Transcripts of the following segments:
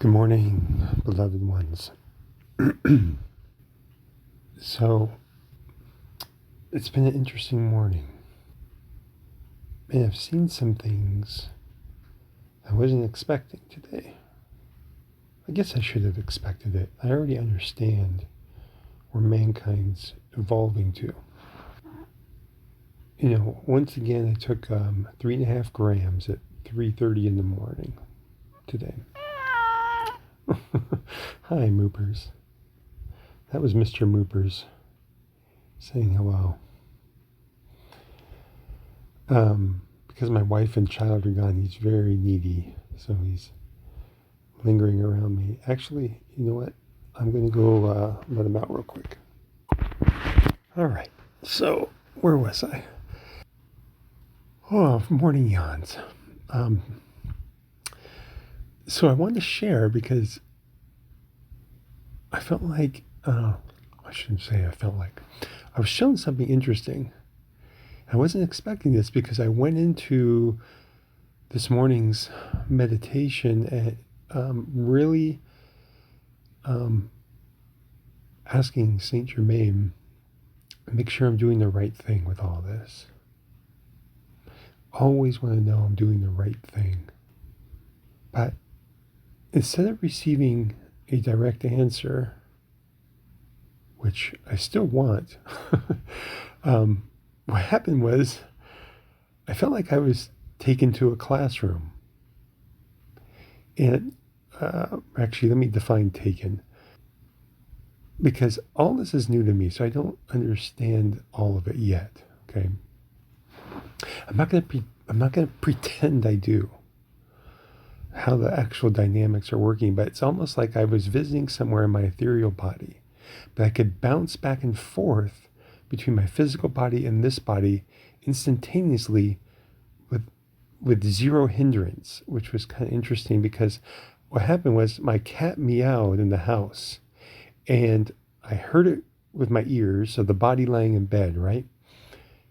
Good morning, beloved ones. So, it's been an interesting morning. And I've seen some things I wasn't expecting today. I guess I should have expected it. I already understand where mankind's evolving to. Once again, I took 3.5 grams at 3:30 in the morning today. Hi, Moopers. That was Mr. Moopers saying hello. Because my wife and child are gone, he's very needy, so he's lingering around me. Actually, you know what? I'm going to go let him out real quick. All right, so where was I? Oh, morning yawns. So I wanted to share because I felt like, I shouldn't say I felt like, I was shown something interesting. I wasn't expecting this because I went into this morning's meditation at really asking Saint Germain to make sure I'm doing the right thing with all this. Always want to know I'm doing the right thing. But instead of receiving a direct answer, which I still want, what happened was I felt like I was taken to a classroom. And actually, let me define taken. Because all this is new to me, so I don't understand all of it yet. Okay, I'm not going to pretend I do how the actual dynamics are working, but it's almost like I was visiting somewhere in my ethereal body, but I could bounce back and forth between my physical body and this body instantaneously with zero hindrance, which was kind of interesting because what happened was my cat meowed in the house and I heard it with my ears, so the body laying in bed, right?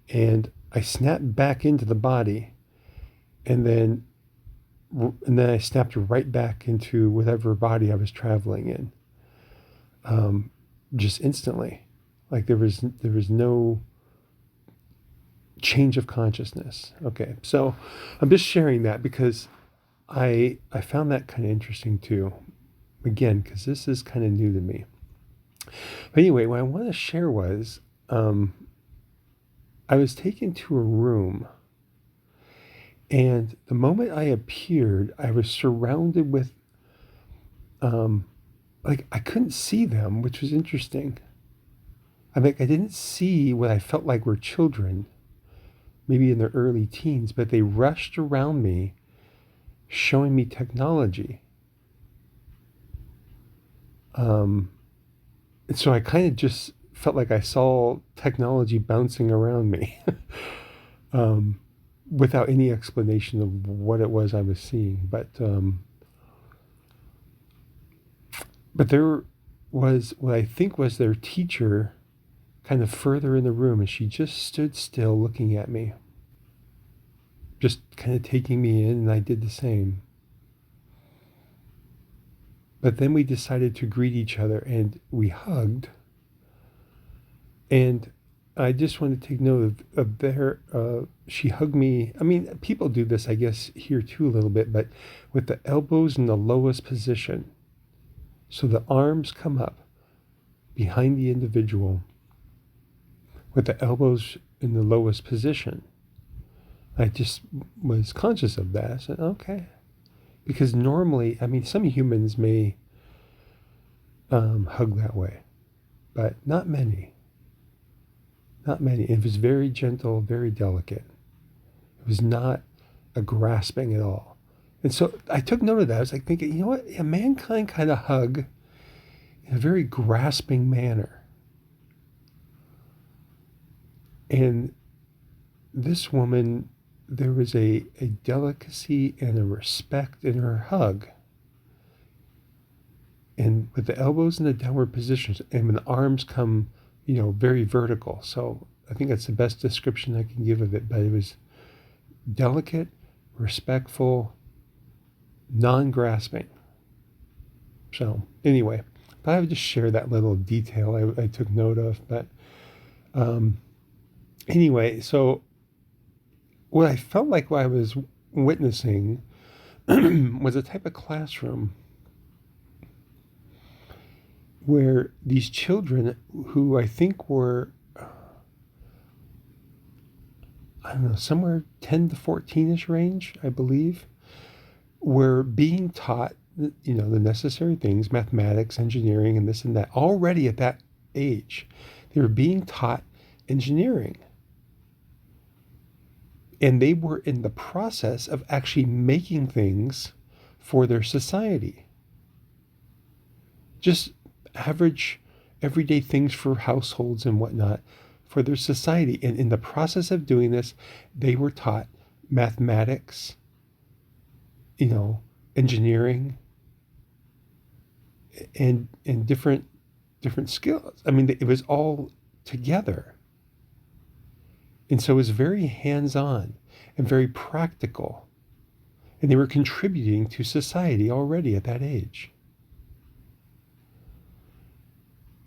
And I snapped back into the body and then I snapped right back into whatever body I was traveling in, just instantly. Like there was no change of consciousness. Okay, so I'm just sharing that because I found that kind of interesting too. Again, because this is kind of new to me. But anyway, what I want to share was I was taken to a room, and the moment I appeared, I was surrounded with like I couldn't see them, which was interesting. I didn't see what I felt like were children, maybe in their early teens, but they rushed around me, showing me technology. And so I kind of just felt like I saw technology bouncing around me without any explanation of what it was I was seeing. But there was what I think was their teacher kind of further in the room, and she just stood still looking at me, just kind of taking me in, and I did the same. But then we decided to greet each other and we hugged. And I just want to take note of their, she hugged me. I mean, people do this, I guess, here too a little bit, but with the elbows in the lowest position. So the arms come up behind the individual with the elbows in the lowest position. I just was conscious of that. I said, okay. Because normally, I mean, some humans may hug that way, but not many. Not many. It was very gentle, very delicate. It was not a grasping at all. And so I took note of that. I was like thinking, you know what? Mankind kind of hug in a very grasping manner. And this woman, there was a delicacy and a respect in her hug. And with the elbows in the downward positions and when the arms come, very vertical. So I think that's the best description I can give of it. But it was delicate, respectful, non-grasping. So anyway, but I would just share that little detail I took note of. But anyway, so what I felt like what I was witnessing was a type of classroom where these children, who I think were, I don't know, somewhere 10 to 14-ish range, I believe, were being taught, the necessary things, mathematics, engineering, and this and that. Already at that age, they were being taught engineering. And they were in the process of actually making things for their society. Just average, everyday things for households and whatnot for their society. And in the process of doing this, they were taught mathematics, engineering, and different skills. I mean, it was all together. And so it was very hands-on and very practical. And they were contributing to society already at that age.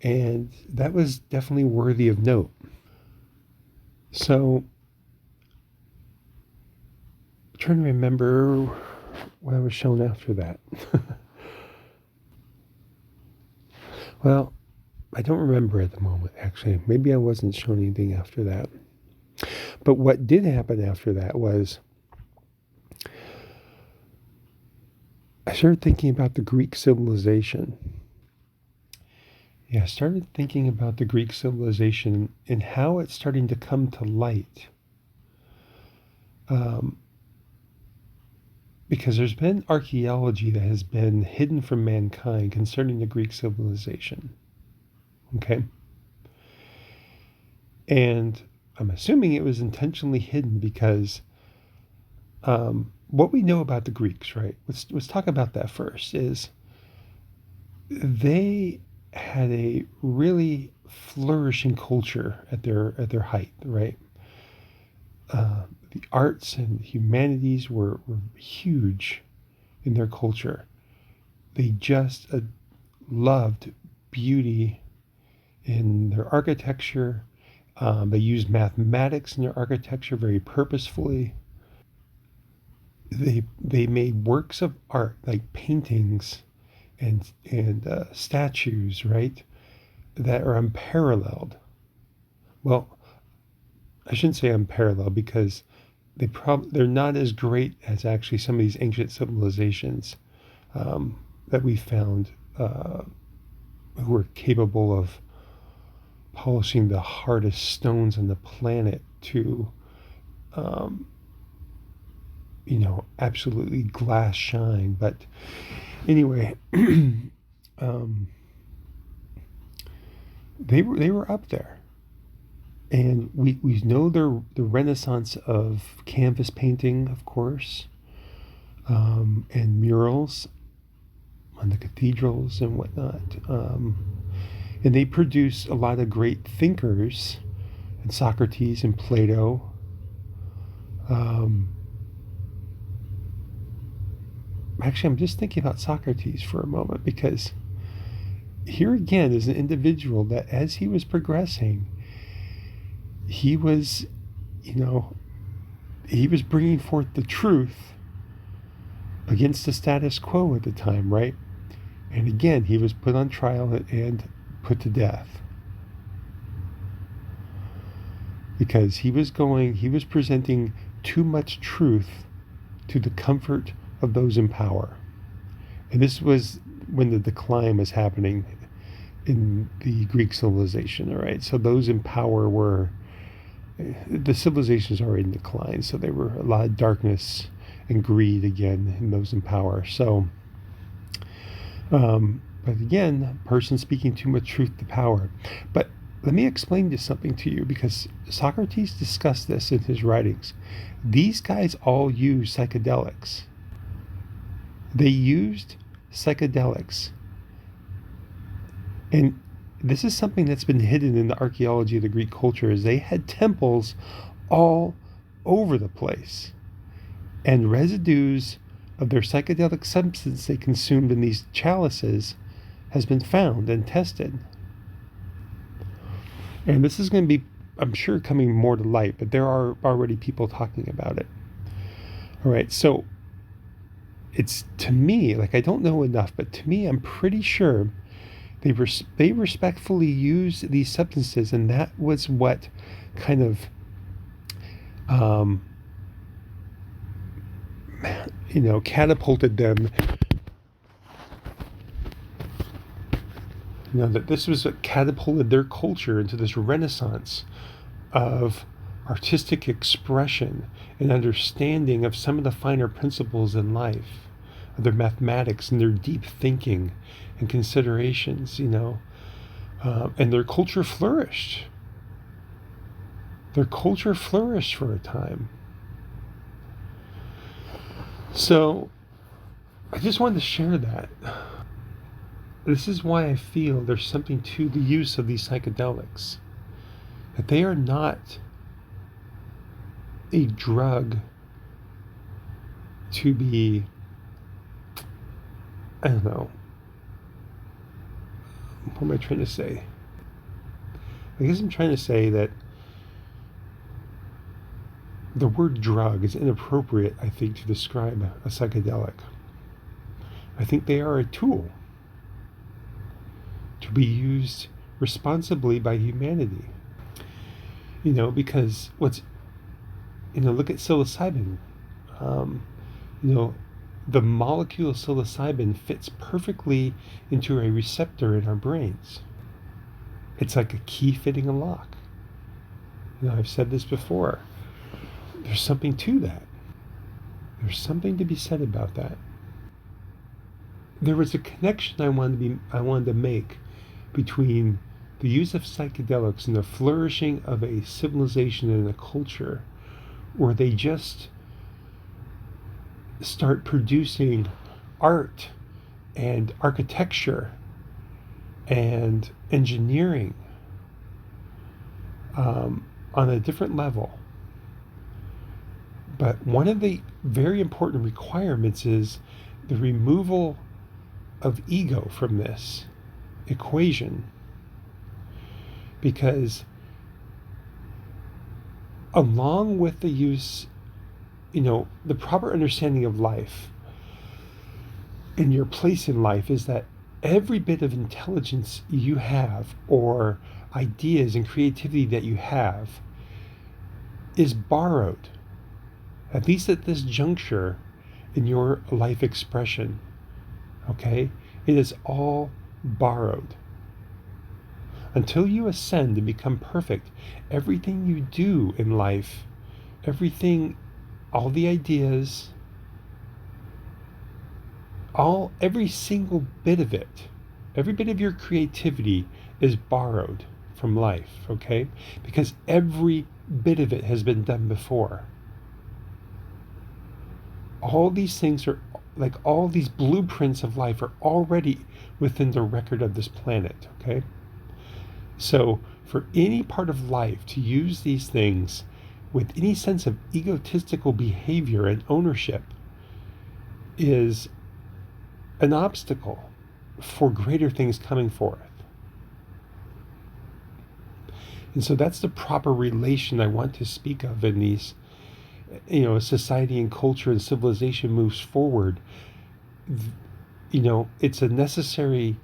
And that was definitely worthy of note. So, I'm trying to remember what I was shown after that. Well, I don't remember at the moment, actually. Maybe I wasn't shown anything after that. But what did happen after that was I started thinking about the Greek civilization. Yeah, I started thinking about the Greek civilization and how it's starting to come to light. Because there's been archaeology that has been hidden from mankind concerning the Greek civilization. Okay? And I'm assuming it was intentionally hidden because what we know about the Greeks, right? Let's talk about that first. Is they had a really flourishing culture at their height, right? The arts and humanities were huge in their culture. They just loved beauty in their architecture. They used mathematics in their architecture very purposefully. They made works of art like paintings and statues, right, that are unparalleled. Well, I shouldn't say unparalleled because they're not as great as actually some of these ancient civilizations that we found who were capable of polishing the hardest stones on the planet to, absolutely glass shine. But anyway, they were up there. And we know the renaissance of canvas painting, of course, and murals on the cathedrals and whatnot. And they produce a lot of great thinkers, and Socrates and Plato. Actually, I'm just thinking about Socrates for a moment, because here again is an individual that as he was progressing, he was bringing forth the truth against the status quo at the time, right? And again, he was put on trial and put to death because he was presenting too much truth to the comfort of those in power. And this was when the decline was happening in the Greek civilization, all right? So those in power the civilization is already in decline, so there were a lot of darkness and greed again in those in power. So, but again, person speaking too much truth to power. But let me explain just something to you, because Socrates discussed this in his writings. These guys all used psychedelics. They used psychedelics. And this is something that's been hidden in the archaeology of the Greek culture, is they had temples all over the place and residues of their psychedelic substance they consumed in these chalices has been found and tested. And this is going to be, I'm sure, coming more to light, but there are already people talking about it. All right, so it's, to me, like, I don't know enough, but to me, I'm pretty sure they respectfully used these substances, and that was what kind of, catapulted them. That this was what catapulted their culture into this renaissance of artistic expression and understanding of some of the finer principles in life, of their mathematics and their deep thinking and considerations, and their culture flourished. Their culture flourished for a time. So I just wanted to share that. This is why I feel there's something to the use of these psychedelics. That they are not a drug to be, I don't know, what am I trying to say? I guess I'm trying to say that the word drug is inappropriate, I think, to describe a psychedelic. I think they are a tool to be used responsibly by humanity. Because look at psilocybin. The molecule of psilocybin fits perfectly into a receptor in our brains. It's like a key fitting a lock. I've said this before. There's something to that. There's something to be said about that. There was a connection I wanted to make between the use of psychedelics and the flourishing of a civilization and a culture where they just start producing art and architecture and engineering on a different level. But one of the very important requirements is the removal of ego from this equation. Because along with the use, the proper understanding of life and your place in life is that every bit of intelligence you have or ideas and creativity that you have is borrowed, at least at this juncture in your life expression. Okay? It is all borrowed. Until you ascend and become perfect, everything you do in life, all the ideas, every single bit of it, every bit of your creativity is borrowed from life, okay? Because every bit of it has been done before. All these things are, like all these blueprints of life are already within the record of this planet, okay? So for any part of life to use these things with any sense of egotistical behavior and ownership is an obstacle for greater things coming forth. And so that's the proper relation I want to speak of in these, society and culture and civilization moves forward. It's a necessary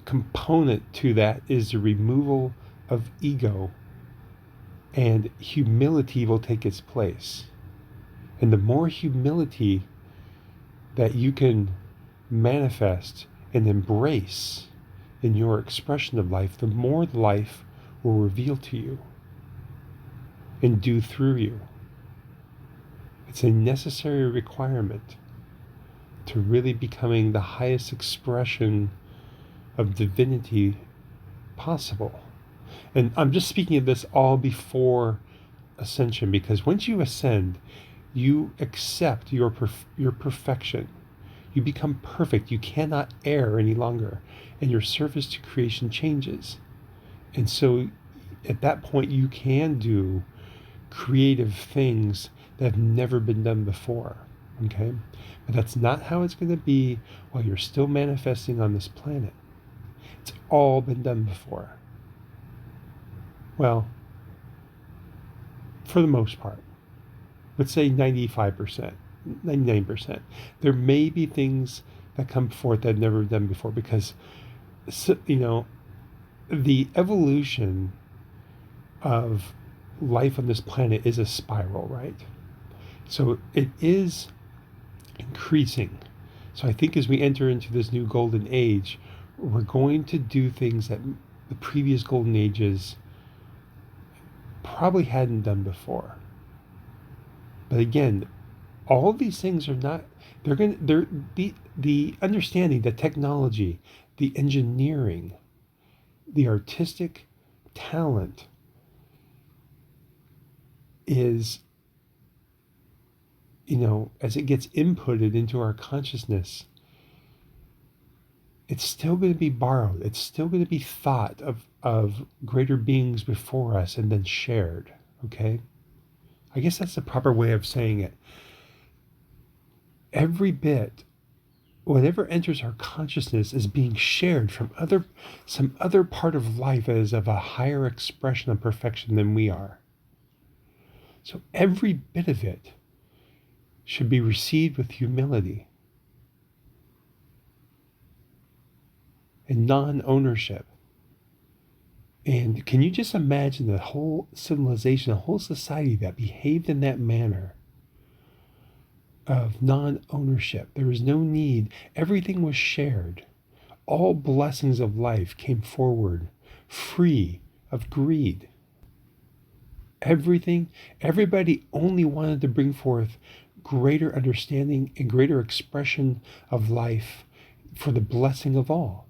component to that is the removal of ego, and humility will take its place. And the more humility that you can manifest and embrace in your expression of life, the more life will reveal to you and do through you. It's a necessary requirement to really becoming the highest expression of divinity possible. And I'm just speaking of this all before ascension, because once you ascend, you accept your perfection. You become perfect. You cannot err any longer, and your service to creation changes. And so at that point, you can do creative things that have never been done before. Okay? But that's not how it's going to be while you're still manifesting on this planet. It's all been done before. Well, for the most part. Let's say 95%, 99%. There may be things that come forth that I've never done before because, the evolution of life on this planet is a spiral, right? So it is increasing. So I think as we enter into this new golden age, we're going to do things that the previous golden ages probably hadn't done before. But again, all of these things are not, they're the understanding, the technology, the engineering, the artistic talent is, as it gets inputted into our consciousness, it's still going to be borrowed. It's still going to be thought of greater beings before us and then shared. Okay? I guess that's the proper way of saying it. Every bit, whatever enters our consciousness, is being shared from some other part of life as of a higher expression of perfection than we are. So every bit of it should be received with humility and non-ownership. And can you just imagine the whole civilization, the whole society that behaved in that manner of non-ownership? There was no need. Everything was shared. All blessings of life came forward, free of greed. Everybody only wanted to bring forth greater understanding and greater expression of life for the blessing of all.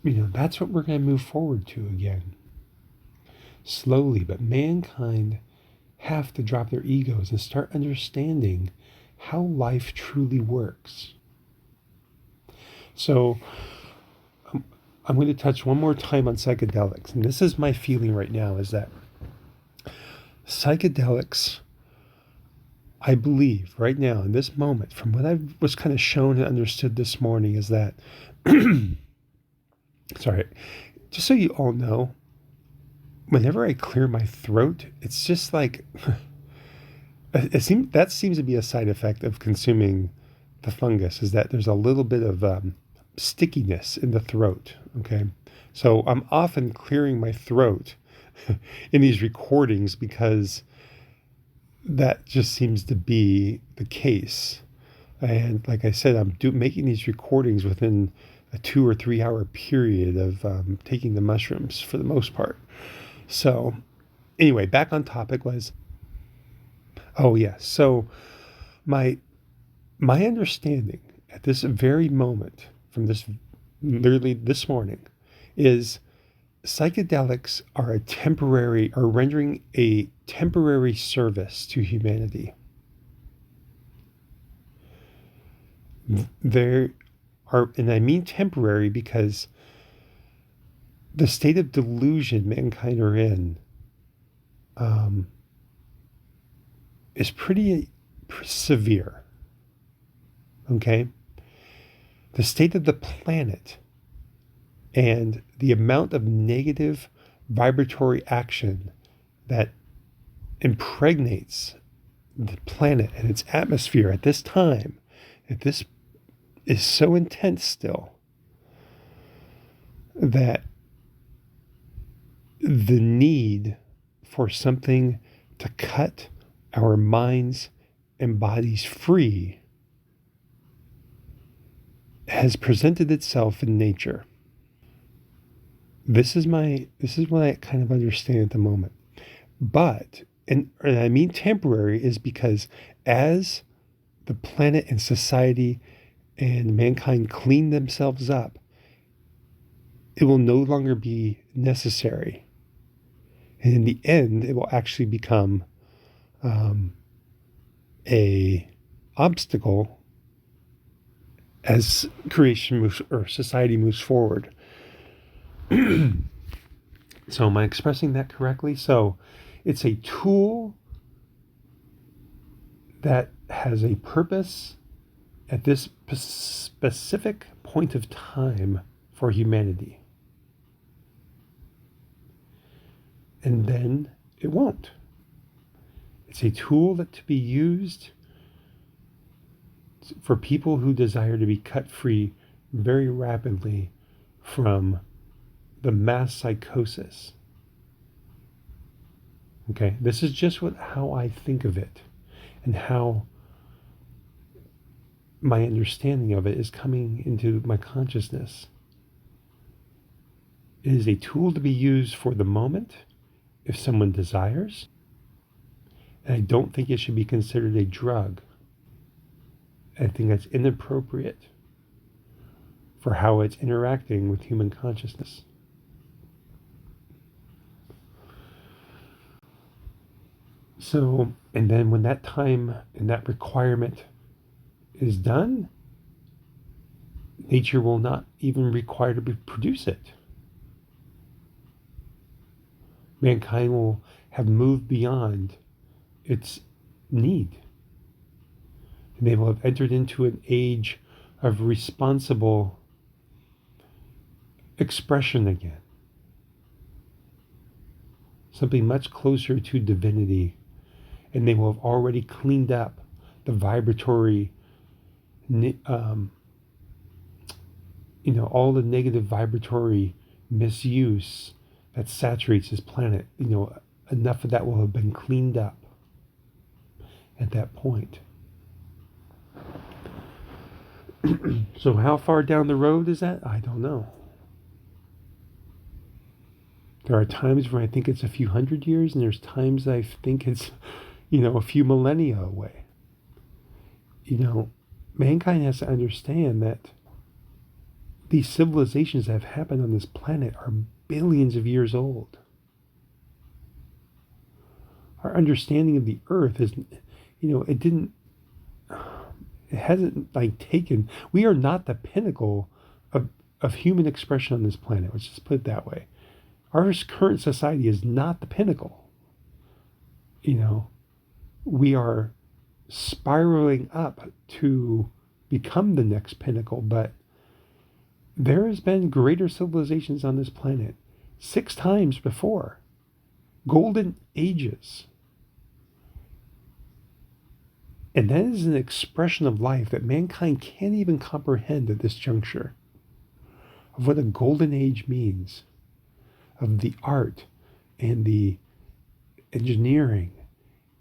That's what we're going to move forward to again. Slowly, but mankind have to drop their egos and start understanding how life truly works. So I'm going to touch one more time on psychedelics. And this is my feeling right now, is that psychedelics, I believe right now in this moment, from what I was kind of shown and understood this morning, is that sorry, just so you all know, whenever I clear my throat, it's just like that seems to be a side effect of consuming the fungus, is that there's a little bit of stickiness in the throat. Okay, so I'm often clearing my throat in these recordings because that just seems to be the case. And like I said, I'm making these recordings within a 2 or 3 hour period of taking the mushrooms for the most part. So anyway, back on topic was, so my understanding at this very moment, from this literally this morning, is psychedelics are rendering a temporary service to humanity. There are, and I mean temporary because the state of delusion mankind are in is pretty severe. Okay? The state of the planet and the amount of negative vibratory action that impregnates the planet and its atmosphere at this time, this is so intense still that the need for something to cut our minds and bodies free has presented itself in nature. This is what I kind of understand at the moment. But, and I mean temporary, is because as the planet and society and mankind clean themselves up, it will no longer be necessary. And in the end, it will actually become a obstacle as creation moves, or society moves forward. So am I expressing that correctly? So it's a tool that has a purpose at this specific point of time for humanity. And then it won't. It's a tool that to be used for people who desire to be cut free very rapidly from the mass psychosis. Okay, this is just how I think of it, and how my understanding of it is coming into my consciousness. It is a tool to be used for the moment if someone desires. And I don't think it should be considered a drug. I think that's inappropriate for how it's interacting with human consciousness. So, and then when that time and that requirement is done, nature will not even require to produce it. Mankind will have moved beyond its need. And they will have entered into an age of responsible expression again. Something much closer to divinity. And they will have already cleaned up the vibratory, all the negative vibratory misuse that saturates this planet. Enough of that will have been cleaned up at that point. So how far down the road is that? I don't know. There are times where I think it's a few hundred years, and there's times I think it's, a few millennia away. Mankind has to understand that these civilizations that have happened on this planet are billions of years old. Our understanding of the earth is, it hasn't taken, we are not the pinnacle of human expression on this planet. Let's just put it that way. Our current society is not the pinnacle. We are spiraling up to become the next pinnacle, but there has been greater civilizations on this planet 6 times before. Golden ages. And that is an expression of life that mankind can't even comprehend at this juncture, of what a golden age means, of the art and the engineering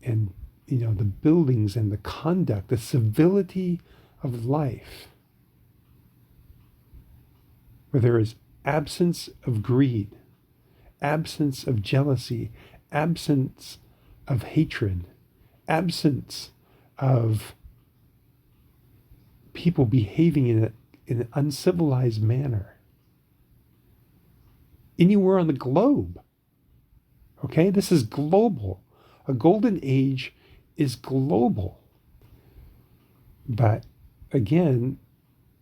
and the buildings and the conduct, the civility of life, where there is absence of greed, absence of jealousy, absence of hatred, absence of people behaving in an uncivilized manner anywhere on the globe. Okay, this is global. A golden age is global. But again,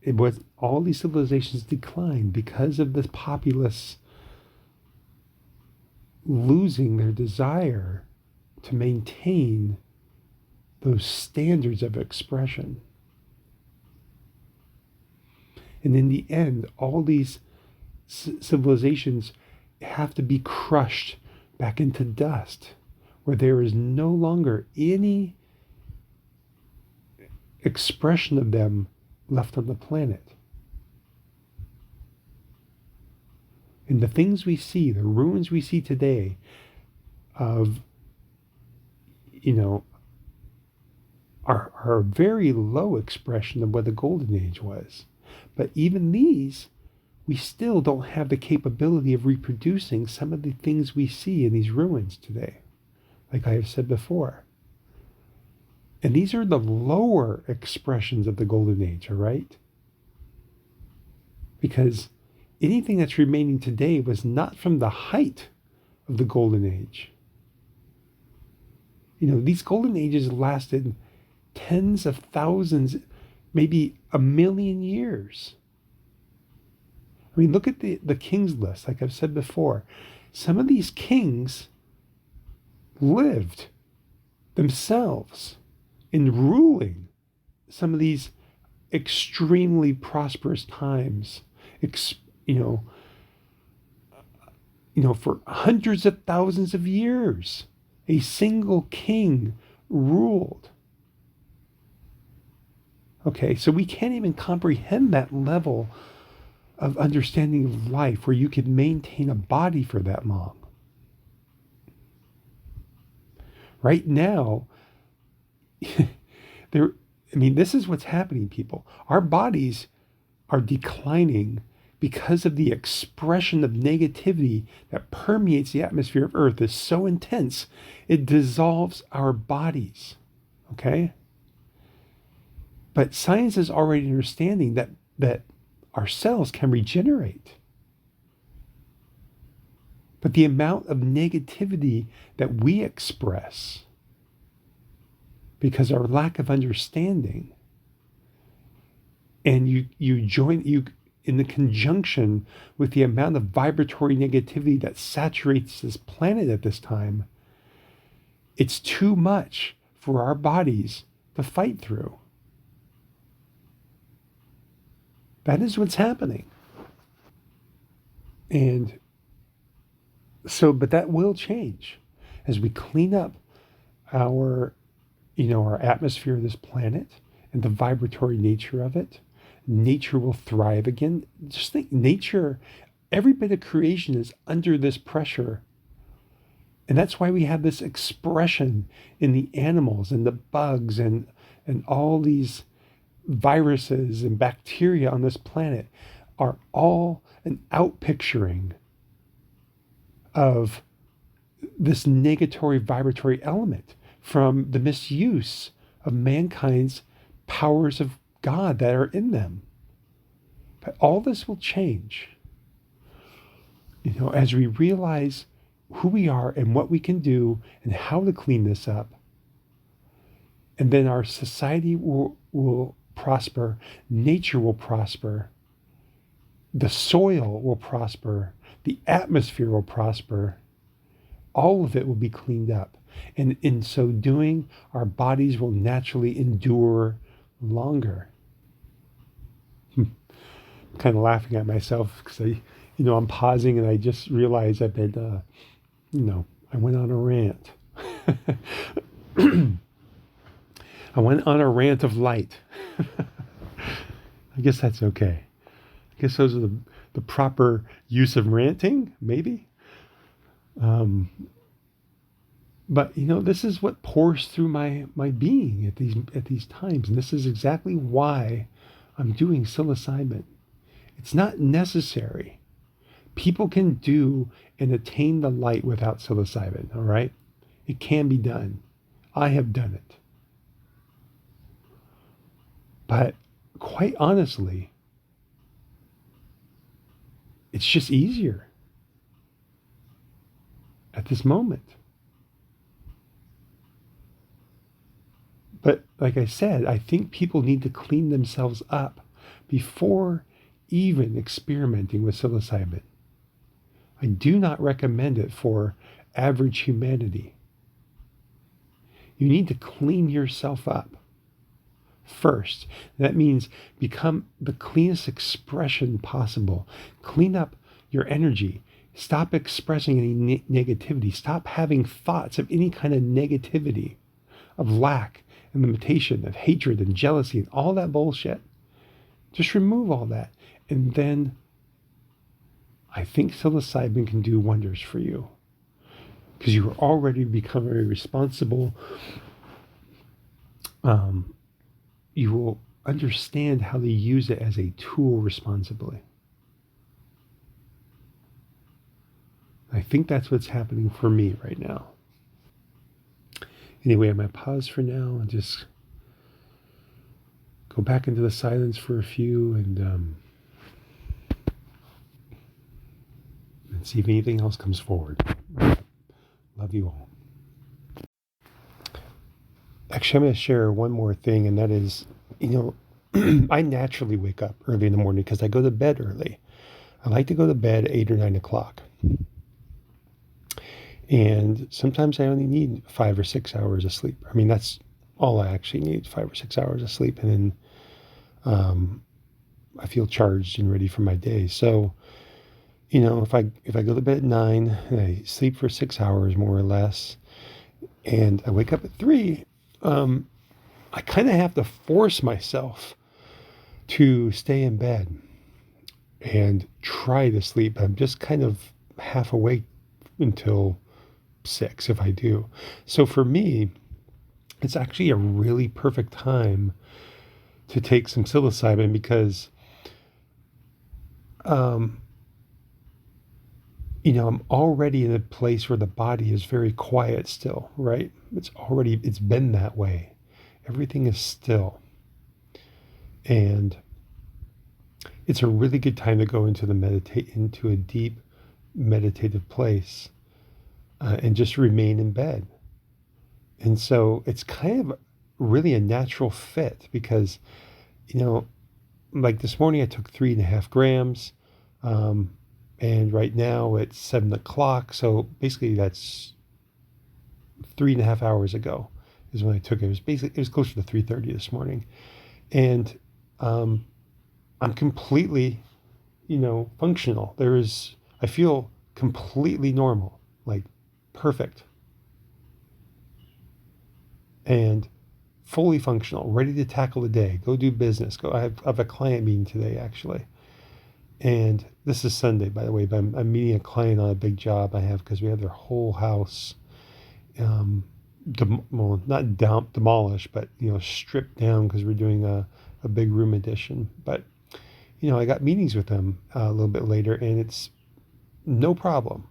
it was all these civilizations declined because of this populace losing their desire to maintain those standards of expression. And in the end, all these civilizations have to be crushed back into dust, where there is no longer any expression of them left on the planet. And the things we see, the ruins we see today of, are a very low expression of what the Golden Age was. But even these, we still don't have the capability of reproducing some of the things we see in these ruins today, like I have said before. And these are the lower expressions of the Golden Age, all right? Because anything that's remaining today was not from the height of the Golden Age. These Golden Ages lasted tens of thousands, maybe 1 million years. I mean, look at the kings list, like I've said before. Some of these kings lived themselves in ruling some of these extremely prosperous times, you know, for hundreds of thousands of years, a single king ruled. Okay, so we can't even comprehend that level of understanding of life where you could maintain a body for that long. Right now, this is what's happening, people. Our bodies are declining because of the expression of negativity that permeates the atmosphere of Earth is so intense, it dissolves our bodies. Okay? But science is already understanding that our cells can regenerate. But the amount of negativity that we express because our lack of understanding, and you join in the conjunction with the amount of vibratory negativity that saturates this planet at this time, it's too much for our bodies to fight through. That is what's happening. And so, but that will change as we clean up our atmosphere of this planet and the vibratory nature of it. Nature will thrive again. Just think, nature, every bit of creation is under this pressure. And that's why we have this expression in the animals and the bugs and all these viruses and bacteria on this planet are all an outpicturing of this negatory vibratory element from the misuse of mankind's powers of God that are in them. But all this will change, as we realize who we are and what we can do and how to clean this up. And then our society will prosper, nature will prosper, the soil will prosper, the atmosphere will prosper. All of it will be cleaned up. And in so doing, our bodies will naturally endure longer. I'm kind of laughing at myself because I'm pausing and I just realized I've been, I went on a rant. I went on a rant of light. I guess that's okay. I guess those are the proper use of ranting, maybe. But this is what pours through my being at these times, and this is exactly why I'm doing psilocybin. It's not necessary. People can do and attain the light without psilocybin. All right, it can be done. I have done it. But quite honestly, it's just easier at this moment. But like I said, I think people need to clean themselves up before even experimenting with psilocybin. I do not recommend it for average humanity. You need to clean yourself up first. That means become the cleanest expression possible. Clean up your energy. Stop expressing any negativity. Stop having thoughts of any kind of negativity, of lack and limitation, of hatred and jealousy and all that bullshit. Just remove all that. And then I think psilocybin can do wonders for you, because you are already becoming a responsible. You will understand how to use it as a tool responsibly. I think that's what's happening for me right now. Anyway, I'm going to pause for now and just go back into the silence for a few and see if anything else comes forward. Love you all. Actually, I'm going to share one more thing, and that is, I naturally wake up early in the morning because I go to bed early. I like to go to bed at 8 or 9 o'clock. And sometimes I only need 5 or 6 hours of sleep. I mean, that's all I actually need, 5 or 6 hours of sleep, and then I feel charged and ready for my day. So, if I go to bed at 9 and I sleep for 6 hours more or less, and I wake up at 3, I kind of have to force myself to stay in bed and try to sleep. I'm just kind of half awake until 6 if I do. So for me, it's actually a really perfect time to take some psilocybin because, um, I'm already in a place where the body is very quiet still, right? It's been that way. Everything is still. And it's a really good time to go into a deep meditative place, and just remain in bed. And so it's kind of really a natural fit because, you know, like this morning I took 3.5 grams, um, and right now it's 7 o'clock. So basically that's 3.5 hours ago is when I took it. It was closer to 3:30 this morning, and um, I'm completely, functional. I feel completely normal, like perfect, and fully functional, ready to tackle the day, go do business. I have a client meeting today actually, and this is Sunday, by the way. But I'm meeting a client on a big job I have because we have their whole house, not demolished, but stripped down because we're doing a big room addition. But I got meetings with them a little bit later, and it's no problem.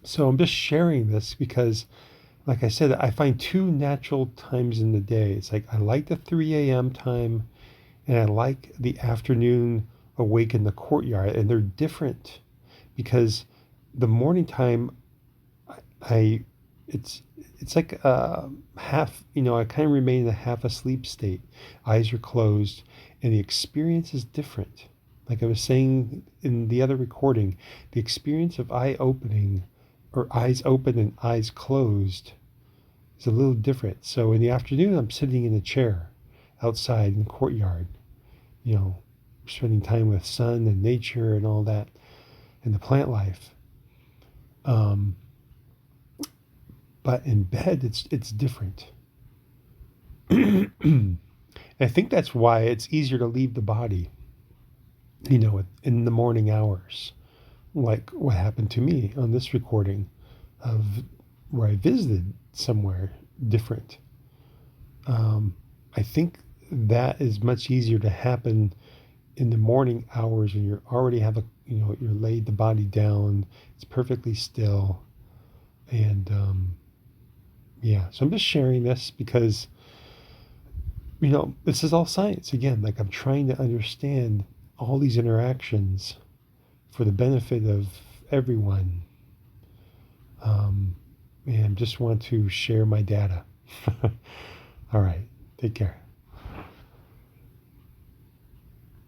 So I'm just sharing this because, like I said, I find two natural times in the day. It's like I like the 3 a.m. time, and I like the afternoon awake in the courtyard, and they're different because the morning time, I it's it's like half. I kind of remain in a half asleep state. Eyes are closed, and the experience is different. Like I was saying in the other recording, the experience of eye opening or eyes open and eyes closed is a little different. So in the afternoon, I'm sitting in a chair outside in the courtyard, you know, spending time with sun and nature and all that, and the plant life. Um, but in bed, it's different. I think that's why it's easier to leave the body, in the morning hours, like what happened to me on this recording of where I visited somewhere different. I think that is much easier to happen in the morning hours when you already have you're laid the body down, it's perfectly still, and yeah. So I'm just sharing this because this is all science again. Like I'm trying to understand all these interactions for the benefit of everyone, and just want to share my data. All right, take care.